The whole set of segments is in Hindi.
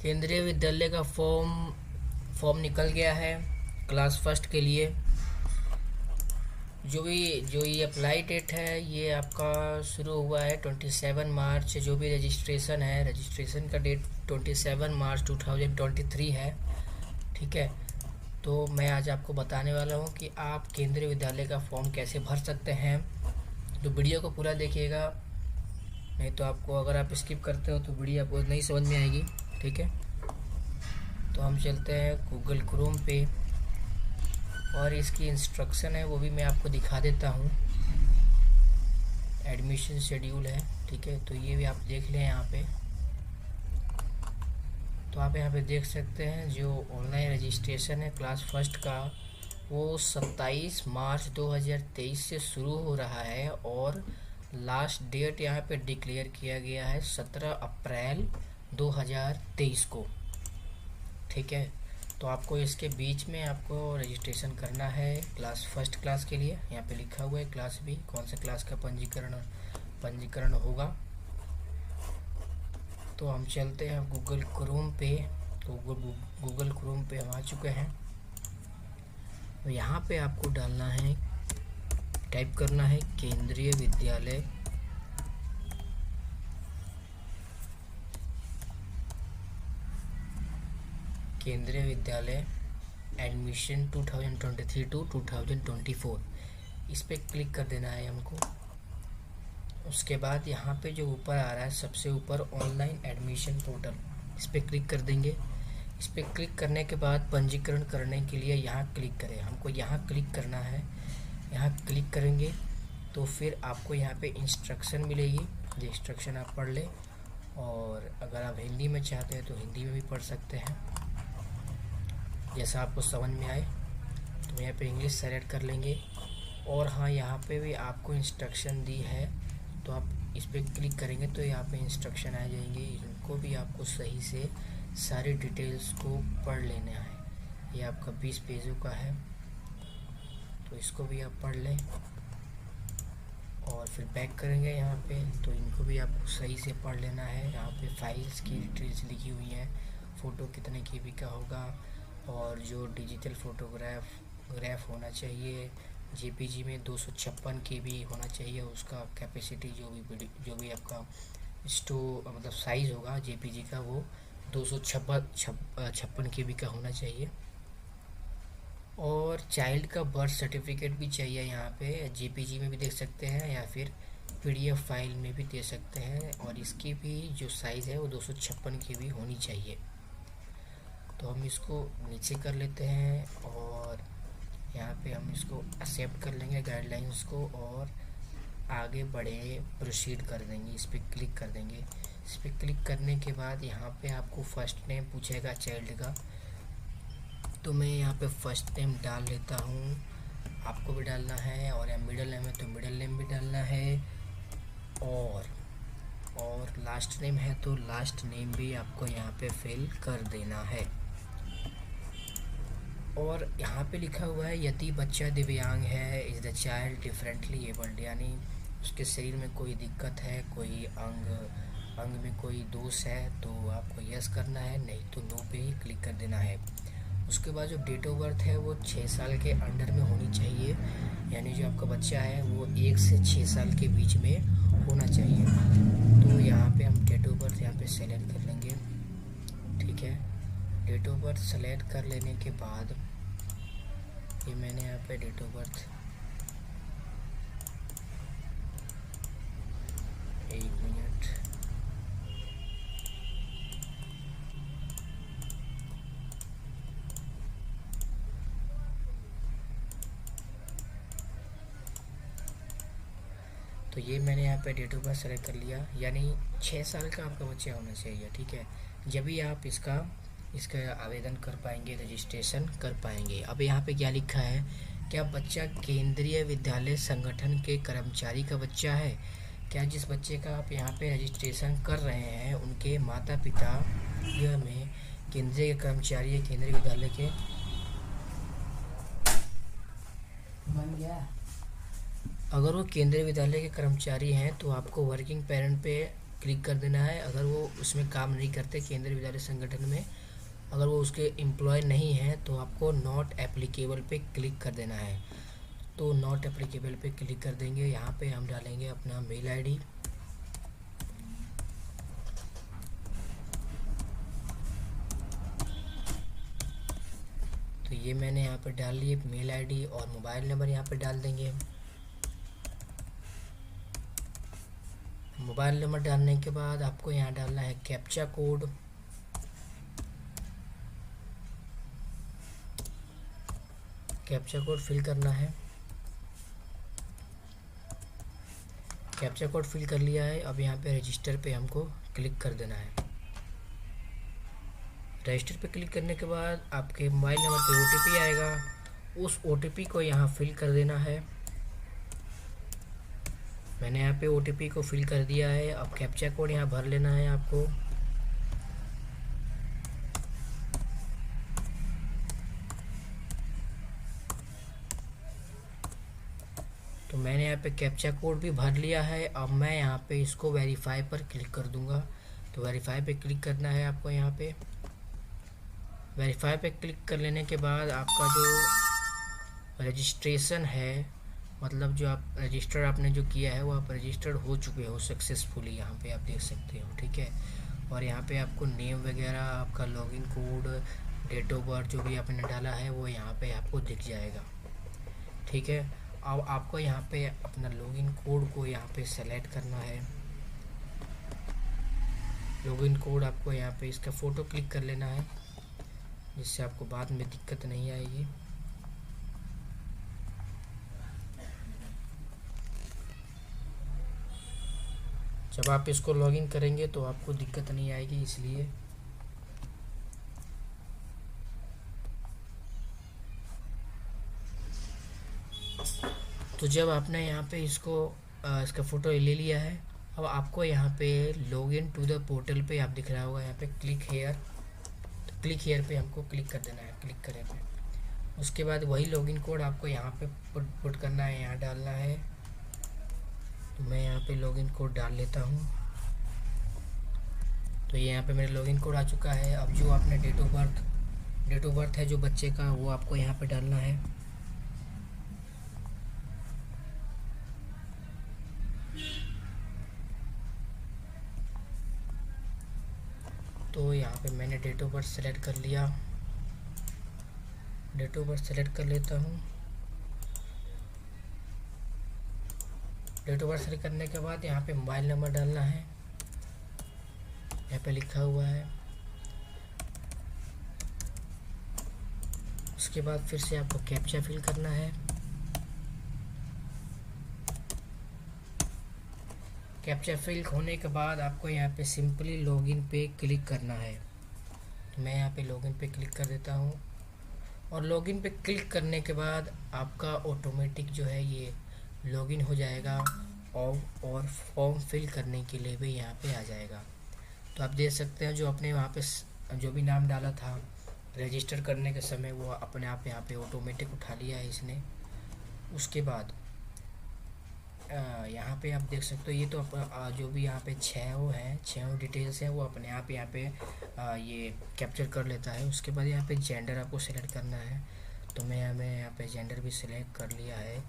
केंद्रीय विद्यालय का फॉर्म निकल गया है क्लास फर्स्ट के लिए। जो ये अप्लाई डेट है ये आपका शुरू हुआ है 27 मार्च। जो भी रजिस्ट्रेशन है, रजिस्ट्रेशन का डेट 27 मार्च 2023 है। ठीक है, तो मैं आज आपको बताने वाला हूँ कि आप केंद्रीय विद्यालय का फॉर्म कैसे भर सकते हैं। तो वीडियो को पूरा देखिएगा, नहीं तो आपको, अगर आप स्किप करते हो तो वीडियो आपको नहीं समझ में आएगी। ठीक है, तो हम चलते हैं गूगल क्रोम पे और इसकी इंस्ट्रक्शन है वो भी मैं आपको दिखा देता हूँ। एडमिशन शेड्यूल है, ठीक है, तो ये भी आप देख लें यहाँ पे। तो आप यहाँ पे देख सकते हैं जो ऑनलाइन रजिस्ट्रेशन है क्लास फर्स्ट का, वो 27 मार्च 2023 से शुरू हो रहा है और लास्ट डेट यहाँ पे डिक्लेयर किया गया है 17 अप्रैल 2023 को। ठीक है, तो आपको इसके बीच में आपको रजिस्ट्रेशन करना है क्लास फर्स्ट क्लास के लिए। यहाँ पे लिखा हुआ है क्लास भी, कौन सा क्लास का पंजीकरण होगा। तो हम चलते हैं गूगल क्रोम पे। तो गूगल क्रोम पे हम आ चुके हैं। तो यहाँ पे आपको डालना है, टाइप करना है केंद्रीय विद्यालय एडमिशन 2023 टू 2024, इस पर क्लिक कर देना है हमको। उसके बाद यहाँ पे जो ऊपर आ रहा है सबसे ऊपर ऑनलाइन एडमिशन पोर्टल, इस पर क्लिक कर देंगे। इस पर क्लिक करने के बाद पंजीकरण करने के लिए यहाँ क्लिक करें, हमको यहाँ क्लिक करना है। यहाँ क्लिक करेंगे तो फिर आपको यहाँ पे इंस्ट्रक्शन मिलेगी, ये इंस्ट्रक्शन आप पढ़ लें। और अगर आप हिंदी में चाहते हैं तो हिंदी में भी पढ़ सकते हैं, जैसा आपको समझ में आए। तो यहाँ पे इंग्लिश सेलेक्ट कर लेंगे। और हाँ, यहाँ पे भी आपको इंस्ट्रक्शन दी है, तो आप इस पर क्लिक करेंगे तो यहाँ पे इंस्ट्रक्शन आ जाएंगे। इनको भी आपको सही से सारी डिटेल्स को पढ़ लेना है। ये आपका 20 पेजों का है, तो इसको भी आप पढ़ लें। और फिर बैक करेंगे यहाँ पे, तो इनको भी आपको सही से पढ़ लेना है। यहाँ पे फाइल्स की डिटेल्स लिखी हुई हैं, फ़ोटो कितने KB का होगा, और जो डिजिटल फोटोग्राफ होना चाहिए JPG में 256 KB होना चाहिए उसका कैपेसिटी। जो भी आपका मतलब साइज़ होगा JPG का, वो 256 KB का होना चाहिए। और चाइल्ड का बर्थ सर्टिफिकेट भी चाहिए यहाँ पे, JPG में भी देख सकते हैं या फिर PDF फाइल में भी दे सकते हैं। और इसकी भी जो साइज़ है वो 256 KB होनी चाहिए। तो हम इसको नीचे कर लेते हैं और यहाँ पे हम इसको एक्सेप्ट कर लेंगे गाइडलाइंस को, और आगे बढ़े प्रोसीड कर देंगे। इस पर क्लिक कर देंगे। इस पर क्लिक करने के बाद यहाँ पे आपको फर्स्ट नेम पूछेगा चाइल्ड का, तो मैं यहाँ पे फर्स्ट नेम डाल लेता हूँ। आपको भी डालना है, और या मिडिल नेम है तो मिडिल नेम भी डालना है। और लास्ट नेम है तो लास्ट नेम भी आपको यहाँ पे फिल कर देना है। और यहाँ पे लिखा हुआ है यदि बच्चा दिव्यांग है, is the child differently abled, यानी उसके शरीर में कोई दिक्कत है, कोई अंग में कोई दोष है, तो आपको यस करना है, नहीं तो नो पे ही क्लिक कर देना है। उसके बाद जो डेट ऑफ बर्थ है वो 6 साल के अंडर में होनी चाहिए, यानी जो आपका बच्चा है वो 1 से 6 साल के बीच में होना चाहिए। तो यहाँ पे हम डेट ऑफ बर्थ यहाँ पे सेलेक्ट कर लेंगे। ठीक है, डेट ऑफ बर्थ सेलेक्ट कर लेने के बाद ये मैंने यहाँ पे डेट ऑफ बर्थ, एक मिनट, तो ये मैंने यहाँ पे डेट ऑफ बर्थ सेलेक्ट कर लिया, यानी 6 साल का आपका बच्चा होना चाहिए। ठीक है, जब भी आप इसका आवेदन कर पाएंगे, रजिस्ट्रेशन कर पाएंगे। अब यहाँ पे क्या लिखा है, क्या बच्चा केंद्रीय विद्यालय संगठन के कर्मचारी का बच्चा है? क्या जिस बच्चे का आप यहाँ पे रजिस्ट्रेशन कर रहे हैं उनके माता पिता यह में केंद्रीय कर्मचारी है, केंद्रीय विद्यालय के बन गया। अगर वो केंद्रीय विद्यालय के कर्मचारी हैं तो आपको वर्किंग पेरेंट पे क्लिक कर देना है। अगर वो उसमें काम नहीं करते केंद्रीय विद्यालय संगठन में, अगर वो उसके एम्प्लॉय नहीं हैं, तो आपको नॉट एप्लीकेबल पे क्लिक कर देना है। तो नॉट एप्लीकेबल पे क्लिक कर देंगे। यहाँ पे हम डालेंगे अपना मेल आईडी। तो ये मैंने यहाँ पे डाल लिए मेल आईडी, और मोबाइल नंबर यहाँ पे डाल देंगे। मोबाइल नंबर डालने के बाद आपको यहाँ डालना है captcha code. Captcha code fill करना है। कैप्चा कोड फिल कर लिया है। अब यहाँ पे रजिस्टर पे हमको क्लिक कर देना है। रजिस्टर पे क्लिक करने के बाद आपके मोबाइल नंबर पे ओटीपी आएगा। उस ओटीपी को यहाँ फिल कर देना है। मैंने यहाँ पे ओटीपी को फिल कर दिया है। अब कैप्चा कोड यहाँ भर लेना है आपको। तो मैंने यहाँ पे कैप्चा कोड भी भर लिया है। अब मैं यहाँ पे इसको वेरीफाई पर क्लिक कर दूंगा। तो वेरीफाई पे क्लिक करना है आपको। यहाँ पे वेरीफाई पे क्लिक कर लेने के बाद आपका जो रजिस्ट्रेशन है, मतलब जो आप रजिस्टर आपने जो किया है वो आप रजिस्टर्ड हो चुके हो सक्सेसफुली, यहाँ पे आप देख सकते हो। ठीक है। और यहाँ पे आपको नेम वगैरह, आपका login code, date of birth जो भी आपने डाला है वो यहाँ पे आपको दिख जाएगा। ठीक है। अब आपको यहाँ पे अपना लॉगिन कोड को यहाँ पे सेलेक्ट करना है। लॉगिन कोड आपको यहाँ पे इसका फ़ोटो क्लिक कर लेना है, जिससे आपको बाद में दिक्कत नहीं आएगी। जब आप इसको लॉगिन करेंगे तो आपको दिक्कत नहीं आएगी, इसलिए तो जब आपने यहाँ पे इसका फ़ोटो ले लिया है, अब आपको यहाँ पे लॉगिन टू द पोर्टल पे आप दिख रहा होगा यहाँ पे क्लिक हेयर। तो क्लिक हेयर पे हमको क्लिक कर देना है। क्लिक करें पे उसके बाद वही लॉगिन कोड आपको यहाँ पे पुट करना है, यहाँ डालना है। तो मैं यहाँ पे लॉगिन कोड डाल लेता हूँ। तो ये यहाँ पे मेरा लॉगिन कोड आ चुका है। अब जो आपने डेट ऑफ बर्थ है जो बच्चे का, वो आपको यहाँ पे डालना है। तो यहाँ पे मैंने डेट ऑफ बर्थ सेलेक्ट कर लिया। डेट ऑफ बर्थ सेलेक्ट कर लेता हूँ। डेट ऑफ बर्थ सेलेक्ट करने के बाद यहाँ पे मोबाइल नंबर डालना है, यहाँ पे लिखा हुआ है। उसके बाद फिर से आपको कैप्चा फिल करना है। कैप्चा फिल होने के बाद आपको यहाँ पे सिंपली लॉगिन पे क्लिक करना है। तो मैं यहाँ पे लॉगिन पे क्लिक कर देता हूँ। और लॉगिन पे क्लिक करने के बाद आपका ऑटोमेटिक जो है ये लॉगिन हो जाएगा, और फॉर्म फिल करने के लिए भी यहाँ पे आ जाएगा। तो आप देख सकते हैं जो अपने वहाँ पे जो भी नाम डाला था रजिस्टर करने के समय, वो अपने आप यहाँ पे ऑटोमेटिक उठा लिया है इसने। उसके बाद यहाँ पे आप देख सकते हो ये तो जो भी यहाँ पे छः डिटेल्स हैं वो अपने आप यहाँ पे ये कैप्चर कर लेता है। उसके बाद यहाँ पे जेंडर आपको सेलेक्ट करना है। तो मैं यहाँ पे जेंडर भी सिलेक्ट कर लिया है।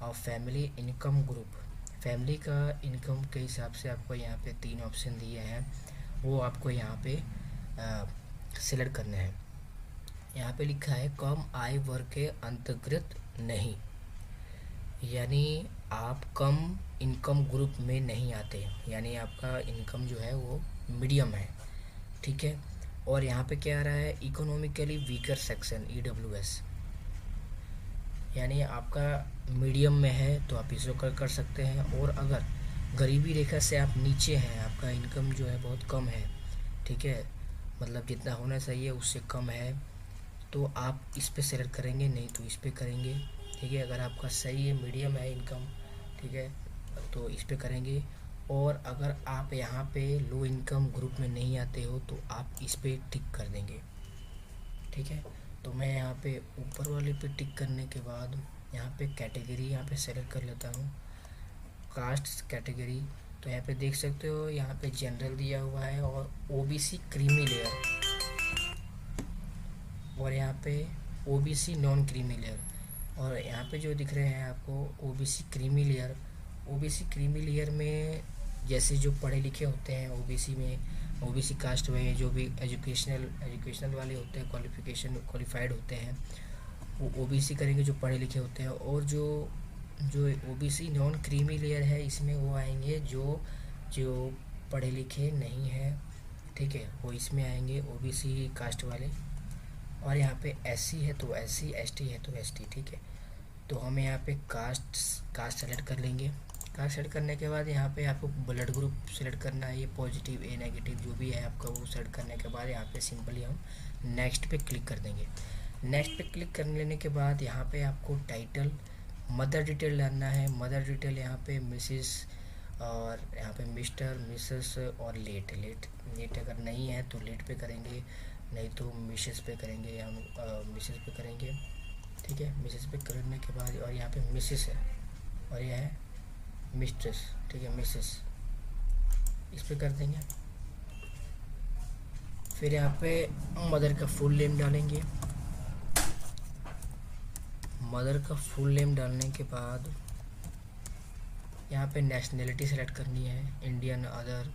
और फैमिली इनकम ग्रुप, फैमिली का इनकम के हिसाब से आपको यहाँ पे 3 ऑप्शन दिए हैं, वो आपको यहाँ पे सिलेक्ट करने हैं। यहाँ पे लिखा है कम आय वर्ग के अंतर्गत नहीं, यानी आप कम इनकम ग्रुप में नहीं आते, यानी आपका इनकम जो है वो मीडियम है। ठीक है। और यहाँ पे क्या आ रहा है, इकोनॉमिकली वीकर सेक्शन EWS, यानी आपका मीडियम में है तो आप इसको कर सकते हैं। और अगर गरीबी रेखा से आप नीचे हैं, आपका इनकम जो है बहुत कम है, ठीक है, मतलब जितना होना चाहिए उससे कम है, तो आप इस पे सेलेक्ट करेंगे, नहीं तो इस पे करेंगे। ठीक है। अगर आपका सही है, मीडियम है इनकम, ठीक है, तो इस पे करेंगे। और अगर आप यहाँ पे लो इनकम ग्रुप में नहीं आते हो तो आप इस पे टिक कर देंगे। ठीक है। तो मैं यहाँ पे ऊपर वाले पे टिक करने के बाद यहाँ पे कैटेगरी यहाँ पे सेलेक्ट कर लेता हूँ, कास्ट कैटेगरी। तो यहाँ पे देख सकते हो, यहाँ पे जनरल दिया हुआ है और ओबीसी क्रीमी लेयर, और यहाँ पे ओबीसी नॉन क्रीमी लेयर। और यहाँ पे जो दिख रहे हैं आपको OBC creamy layer, OBC creamy layer में जैसे जो पढ़े लिखे होते हैं ओबीसी में, ओबीसी कास्ट में जो भी एजुकेशनल वाले होते हैं, क्वालिफाइड होते हैं, वो ओबीसी करेंगे जो पढ़े लिखे होते हैं। और जो जो ओबीसी नॉन क्रीमी लेयर है, इसमें वो आएंगे जो जो पढ़े लिखे नहीं हैं, ठीक है, वो इसमें आएंगे ओबीसी कास्ट वाले। और यहाँ पे एससी है तो एससी, एसटी है तो एसटी, ठीक है। तो हम यहाँ पे कास्ट सेलेक्ट कर लेंगे। कास्ट सेलेक्ट करने के बाद यहाँ पे आपको ब्लड ग्रुप सेलेक्ट करना है, ये पॉजिटिव ए नेगेटिव जो भी है आपका, वो सेलेक्ट करने के बाद यहाँ पे सिंपली हम नेक्स्ट पे क्लिक कर देंगे। नेक्स्ट पे क्लिक कर लेने के बाद यहाँ पे आपको टाइटल, मदर डिटेल डालना है। मदर डिटेल यहाँ पे मिसिस, और यहाँ पे मिस्टर, मिसेस और लेट। लेट अगर नहीं है तो लेट पे करेंगे, नहीं तो मिसेस पे करेंगे, या मिसेस पे करेंगे, ठीक है। मिसेस पे करने के बाद, और यहाँ पे मिसेस है और यह है मिस्ट्रेस, ठीक है, मिसेस, इस पे कर देंगे। फिर यहाँ पे मदर का फुल नेम डालेंगे। मदर का फुल नेम डालने के बाद यहाँ पे नेशनैलिटी सेलेक्ट करनी है, इंडियन, अदर,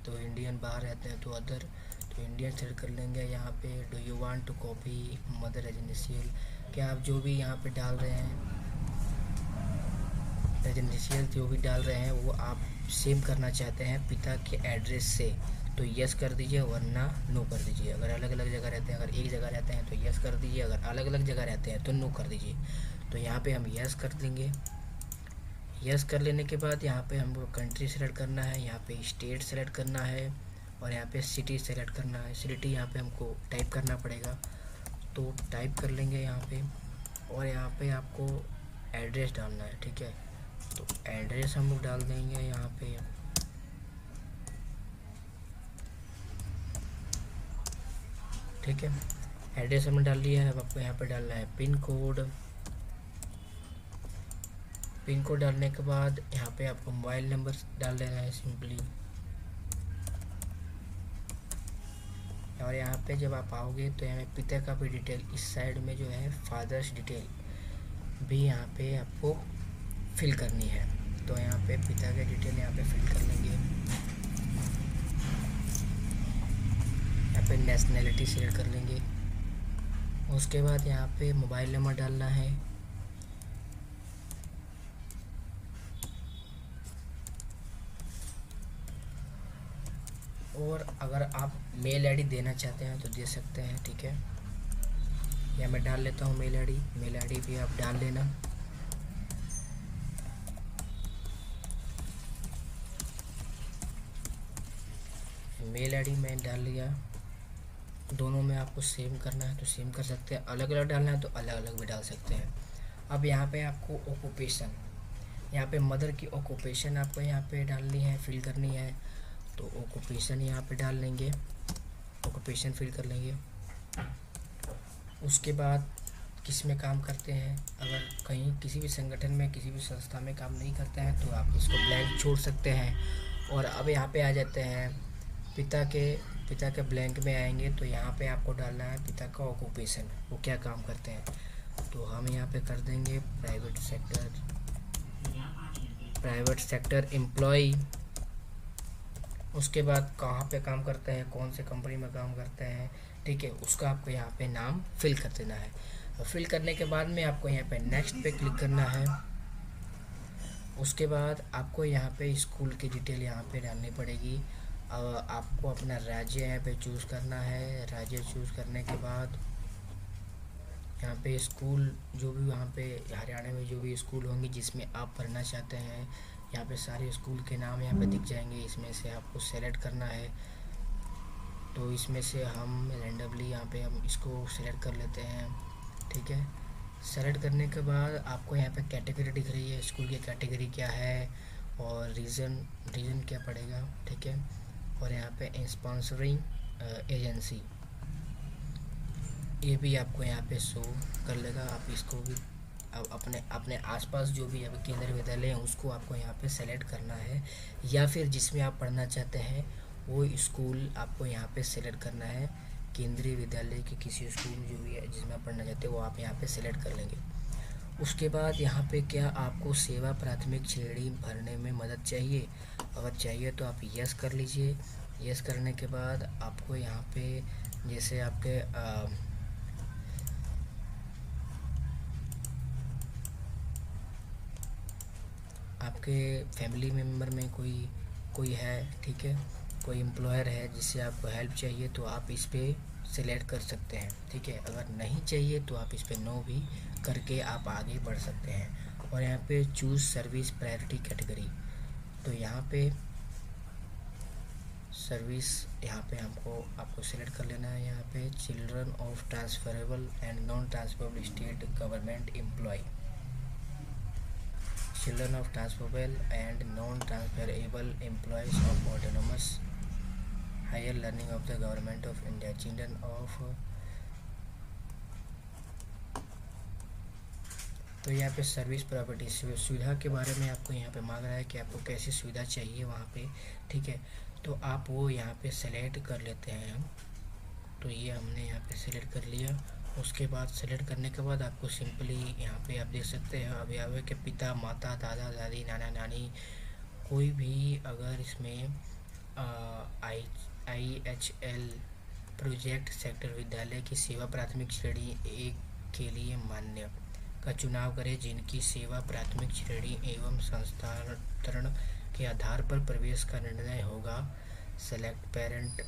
तो इंडियन बाहर रहते हैं तो अदर, तो इंडियन सेलेक्ट कर लेंगे। यहाँ पे do you want to copy mother as initial, क्या आप जो भी यहाँ पे डाल रहे हैं एज इनिशियल जो भी डाल रहे हैं वो आप सेम करना चाहते हैं पिता के एड्रेस से, तो यस कर दीजिए, वरना नो कर दीजिए। अगर अलग अलग जगह रहते हैं, अगर एक जगह रहते हैं तो यस कर दीजिए, अगर अलग अलग जगह रहते हैं तो नो कर दीजिए। तो यहाँ पे हम यस कर देंगे। यस कर लेने के बाद यहाँ पे हमको कंट्री सेलेक्ट करना है, यहाँ पे स्टेट सेलेक्ट करना है, और यहाँ पे सिटी सेलेक्ट करना है। सिटी यहाँ पे हमको टाइप करना पड़ेगा, तो टाइप कर लेंगे यहाँ पे। और यहाँ पे आपको एड्रेस डालना है, ठीक है, तो एड्रेस हम लोग डाल देंगे यहाँ पे। ठीक है, एड्रेस हमने डाल दिया है। अब आपको यहाँ पे डालना है पिन कोड। पिन कोड डालने के बाद यहाँ पे आपको मोबाइल नंबर डाल देना है सिंपली। और यहाँ पे जब आप आओगे तो यहाँ पिता का भी डिटेल, इस साइड में जो है फादर्स डिटेल भी यहाँ पे आपको फिल करनी है। तो यहाँ पे पिता के डिटेल यहाँ पे फिल कर लेंगे। यहाँ पे नेशनैलिटी सेलेक्ट कर लेंगे। उसके बाद यहाँ पे मोबाइल नंबर डालना है। और अगर आप मेल आईडी देना चाहते हैं तो दे सकते हैं, ठीक है। या मैं डाल लेता हूँ मेल आईडी भी आप डाल लेना। मेल आईडी मैं डाल लिया। दोनों में आपको सेम करना है तो सेम कर सकते हैं, अलग अलग डालना है तो अलग अलग भी डाल सकते हैं। अब यहाँ पे आपको ऑक्यूपेशन, यहाँ पे मदर की ऑक्यूपेशन आपको यहाँ पे डालनी है, फिल करनी है। तो ऑक्यूपेशन यहाँ पे डाल लेंगे, ऑक्यूपेशन फिल कर लेंगे। उसके बाद किस में काम करते हैं, अगर कहीं किसी भी संगठन में, किसी भी संस्था में काम नहीं करते हैं तो आप इसको ब्लैंक छोड़ सकते हैं। और अब यहाँ पे आ जाते हैं पिता के ब्लैंक में आएंगे, तो यहाँ पे आपको डालना है पिता का ऑक्यूपेशन, वो क्या काम करते हैं। तो हम यहाँ पे कर देंगे प्राइवेट सेक्टर एम्प्लॉय। उसके बाद कहाँ पे काम करते हैं, कौन से कंपनी में काम करते हैं, ठीक है, उसका आपको यहाँ पे नाम फिल कर देना है। और फिल करने के बाद में आपको यहाँ पे नेक्स्ट पे क्लिक करना है। उसके बाद आपको यहाँ पे स्कूल की डिटेल यहाँ पे डालनी पड़ेगी। आपको अपना राज्य यहाँ पे चूज़ करना है। राज्य चूज़ करने के बाद यहाँ पे स्कूल जो भी वहाँ पे हरियाणा में जो भी स्कूल होंगे जिसमें आप पढ़ना चाहते हैं, यहाँ पे सारे स्कूल के नाम यहाँ पे दिख जाएंगे। इसमें से आपको सेलेक्ट करना है। तो इसमें से हम रैंडमली यहाँ पे हम इसको सेलेक्ट कर लेते हैं, ठीक है। सेलेक्ट करने के बाद आपको यहाँ पे कैटेगरी दिख रही है, स्कूल की कैटेगरी क्या है और रीजन क्या पड़ेगा, ठीक है। और यहाँ पे स्पॉन्सरिंग एजेंसी, ये भी आपको यहाँ पे शो कर लेगा। आप इसको भी अब अपने अपने आसपास जो भी अब केंद्रीय विद्यालय है उसको आपको यहाँ पे सेलेक्ट करना है, या फिर जिसमें आप पढ़ना चाहते हैं वो स्कूल आपको यहाँ पे सेलेक्ट करना है। केंद्रीय विद्यालय के किसी स्कूल जो भी है जिसमें आप पढ़ना चाहते हैं वो आप यहाँ पे सेलेक्ट कर लेंगे। उसके बाद यहाँ पे क्या आपको सेवा प्राथमिक श्रेणी भरने में मदद चाहिए? अगर चाहिए तो आप यस कर लीजिए। यस करने के बाद आपको यहाँ पे जैसे आपके फैमिली मेम्बर में कोई है, ठीक है, कोई एम्प्लॉयर है जिससे आपको हेल्प चाहिए तो आप इस पर सिलेक्ट कर सकते हैं, ठीक है। अगर नहीं चाहिए तो आप इस पर नो भी करके आप आगे बढ़ सकते हैं। और यहाँ पे चूज़ सर्विस प्रायोरिटी कैटेगरी, तो यहाँ पे सर्विस यहाँ पे आपको सिलेक्ट कर लेना है। यहाँ पे children of transferable and non transferable state government employ, children of transferable and non-transferable employees of autonomous higher learning of the government of India, children of। तो यहाँ पे सर्विस प्रॉपर्टी सुविधा के बारे में आपको यहाँ पे मांग रहा है कि आपको कैसी सुविधा चाहिए वहाँ पे, ठीक है। तो आप वो यहाँ पे सेलेक्ट कर लेते हैं हम। तो ये हमने यहाँ पे सेलेक्ट कर लिया। उसके बाद सेलेक्ट करने के बाद आपको सिंपली यहाँ पे आप देख सकते हैं अभिभावक के पिता, माता, दादा, दादी, नाना, नानी, कोई भी अगर इसमें IHL प्रोजेक्ट सेक्टर विद्यालय की सेवा प्राथमिक श्रेणी 1 के लिए मान्य का चुनाव करें, जिनकी सेवा प्राथमिक श्रेणी एवं संस्थान के आधार पर प्रवेश का निर्णय होगा। सेलेक्ट पेरेंट,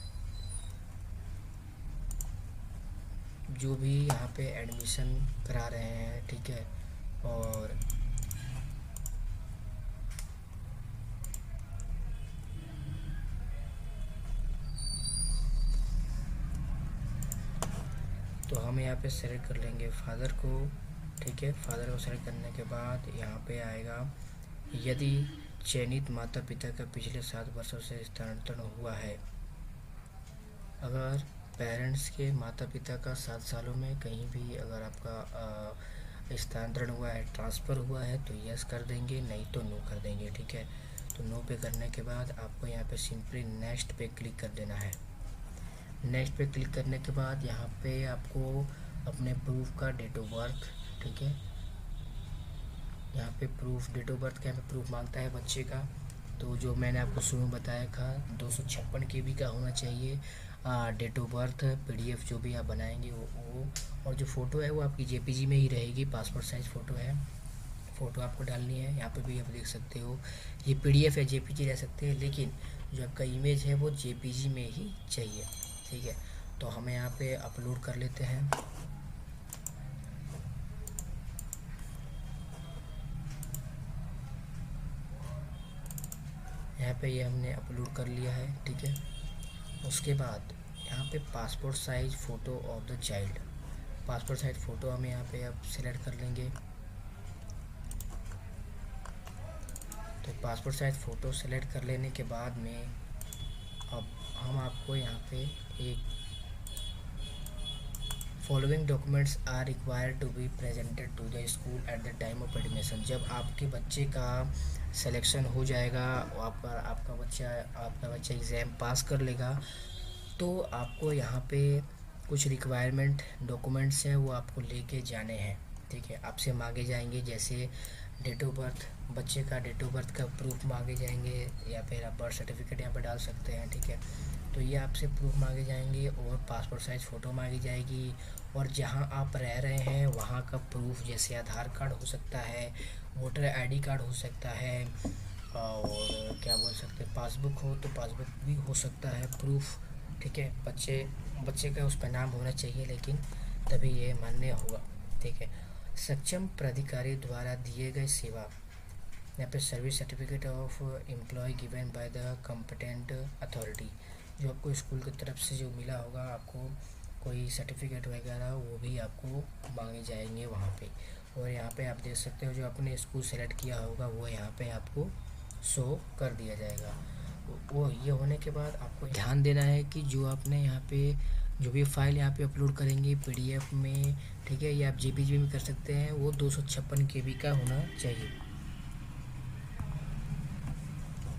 जो भी यहाँ पे एडमिशन करा रहे हैं, ठीक है। और तो हम यहाँ पे सेलेक्ट कर लेंगे फादर को, ठीक है। फादर को सेलेक्ट करने के बाद यहाँ पे आएगा यदि चयनित माता पिता का पिछले 7 वर्षों से स्थानांतरण हुआ है। अगर पेरेंट्स के माता पिता का 7 सालों में कहीं भी अगर आपका स्थानांतरण हुआ है, ट्रांसफ़र हुआ है तो यस कर देंगे, नहीं तो नो कर देंगे, ठीक है। तो नो पे करने के बाद आपको यहाँ पे सिंपली नेक्स्ट पे क्लिक कर देना है। नेक्स्ट पे क्लिक करने के बाद यहाँ पे आपको अपने प्रूफ का डेट ऑफ बर्थ, ठीक है, यहाँ पे प्रूफ डेट ऑफ बर्थ का यहाँ पे प्रूफ मांगता है बच्चे का। तो जो मैंने आपको शुरू में बताया था 256 KB का होना चाहिए डेट ऑफ बर्थ। PDF जो भी आप बनाएंगे वो और जो फ़ोटो है वो आपकी JPG में ही रहेगी, पासपोर्ट साइज़ फ़ोटो है, फ़ोटो आपको डालनी है। यहाँ पे भी आप देख सकते हो ये PDF है, JPG रह सकते हैं, लेकिन जो आपका इमेज है वो JPG में ही चाहिए, ठीक है। तो हमें यहाँ पे अपलोड कर लेते हैं। यहाँ पे ये हमने अपलोड कर लिया है, ठीक है। उसके बाद यहाँ पे passport size photo of the child, passport size photo हम यहाँ पे अब सिलेक्ट कर लेंगे। तो पासपोर्ट साइज़ फ़ोटो सेलेक्ट कर लेने के बाद में अब हम आपको यहाँ पे एक following documents are required to be presented to the school at the time of admission. जब आपके बच्चे का सिलेक्शन हो जाएगा, आपका बच्चा एग्ज़ाम पास कर लेगा, तो आपको यहाँ पे कुछ रिक्वायरमेंट डॉक्यूमेंट्स हैं वो आपको लेके जाने हैं, ठीक है। आपसे मांगे जाएंगे जैसे डेट ऑफ बर्थ, बच्चे का डेट ऑफ बर्थ का प्रूफ मांगे जाएंगे, या फिर आप बर्थ सर्टिफिकेट यहाँ पर डाल सकते हैं, ठीक है। तो ये आपसे प्रूफ मांगे जाएंगे और पासपोर्ट साइज़ फ़ोटो मांगी जाएगी। और जहाँ आप रह रहे हैं वहाँ का प्रूफ, जैसे आधार कार्ड हो सकता है, वोटर ID कार्ड हो सकता है, और क्या बोल सकते हैं, पासबुक हो तो पासबुक भी हो सकता है प्रूफ, ठीक है। बच्चे का उस पर नाम होना चाहिए, लेकिन तभी ये मान्य होगा, ठीक है। सक्षम प्राधिकारी द्वारा दिए गए सेवा, यहाँ पे service certificate of employ given by the competent authority, जो आपको स्कूल की तरफ से जो मिला होगा, आपको कोई सर्टिफिकेट वगैरह वो भी आपको मांगे जाएंगे वहाँ पे। और यहाँ पे आप देख सकते हो जो आपने स्कूल सेलेक्ट किया होगा वो यहाँ पे आपको शो कर दिया जाएगा। वो ये होने के बाद आपको ध्यान देना है कि जो आपने यहाँ पे जो भी फाइल यहाँ पे अपलोड करेंगे पीडीएफ में, ठीक है, या आप जेपीजी में कर सकते हैं, वो 256 KB का होना चाहिए।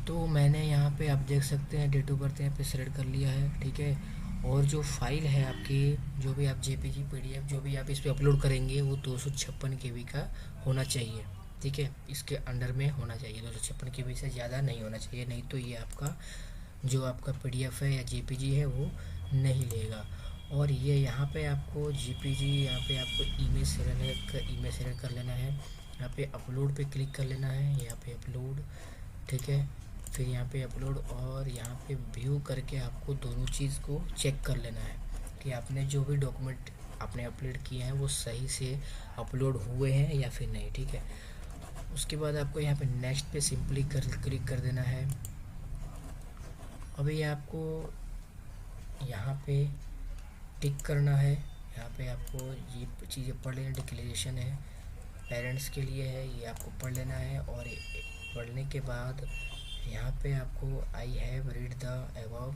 तो मैंने यहाँ पे आप देख सकते हैं डेट ऑफ बर्थ यहाँ पे सेलेक्ट कर लिया है, ठीक है। और जो फाइल है आपकी, जो भी आप जेपीजी पीडीएफ जो भी आप इस पर अपलोड करेंगे वो 256 KB का होना चाहिए, ठीक है। इसके अंडर में होना चाहिए, 256 KB से ज़्यादा नहीं होना चाहिए, नहीं तो ये आपका जो आपका पीडीएफ है या जेपीजी है वो नहीं लेगा। और ये यहाँ पे आपको जेपीजी, यहाँ पे आपको इमेज सेलेक्ट कर लेना है, यहाँ पे अपलोड पे क्लिक कर लेना है, यहाँ पे अपलोड, ठीक है। फिर यहाँ पे अपलोड और यहाँ पे व्यू करके आपको दोनों चीज़ को चेक कर लेना है कि आपने जो भी डॉक्यूमेंट आपने अपलोड किए हैं वो सही से अपलोड हुए हैं या फिर नहीं, ठीक है। उसके बाद आपको यहाँ पे नेक्स्ट पे सिंपली क्लिक कर देना है। अभी आपको यहाँ पे टिक करना है, यहाँ पे आपको ये चीज़ें पढ़ लेना, डिक्लेरेशन है पेरेंट्स के लिए है, ये आपको पढ़ लेना है। और पढ़ने के बाद यहाँ पे आपको I have read the above,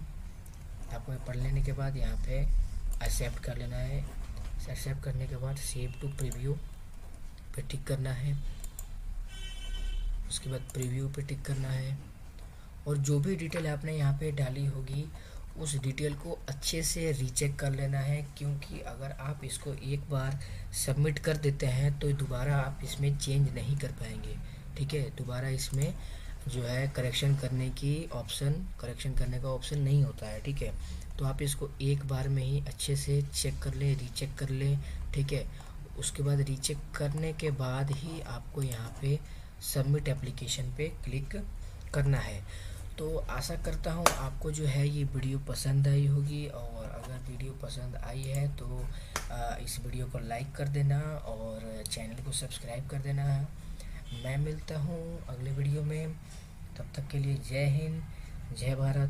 आपको पढ़ लेने के बाद यहाँ पे एक्सेप्ट कर लेना है। एक्सेप्ट करने के बाद सेव टू प्रीव्यू पे टिक करना है। उसके बाद प्रीव्यू पे टिक करना है। और जो भी डिटेल आपने यहाँ पे डाली होगी उस डिटेल को अच्छे से रीचेक कर लेना है, क्योंकि अगर आप इसको एक बार सबमिट कर देते हैं तो दोबारा आप इसमें चेंज नहीं कर पाएंगे, ठीक है। दोबारा इसमें जो है करेक्शन करने का ऑप्शन नहीं होता है, ठीक है। तो आप इसको एक बार में ही अच्छे से चेक कर लें, रीचेक कर लें, ठीक है। उसके बाद रीचेक करने के बाद ही आपको यहाँ पे सबमिट एप्लीकेशन पे क्लिक करना है। तो आशा करता हूँ आपको जो है ये वीडियो पसंद आई होगी, और अगर वीडियो पसंद आई है तो इस वीडियो को लाइक कर देना और चैनल को सब्सक्राइब कर देना। मैं मिलता हूँ अगले वीडियो में, तब तक के लिए जय हिंद, जय भारत।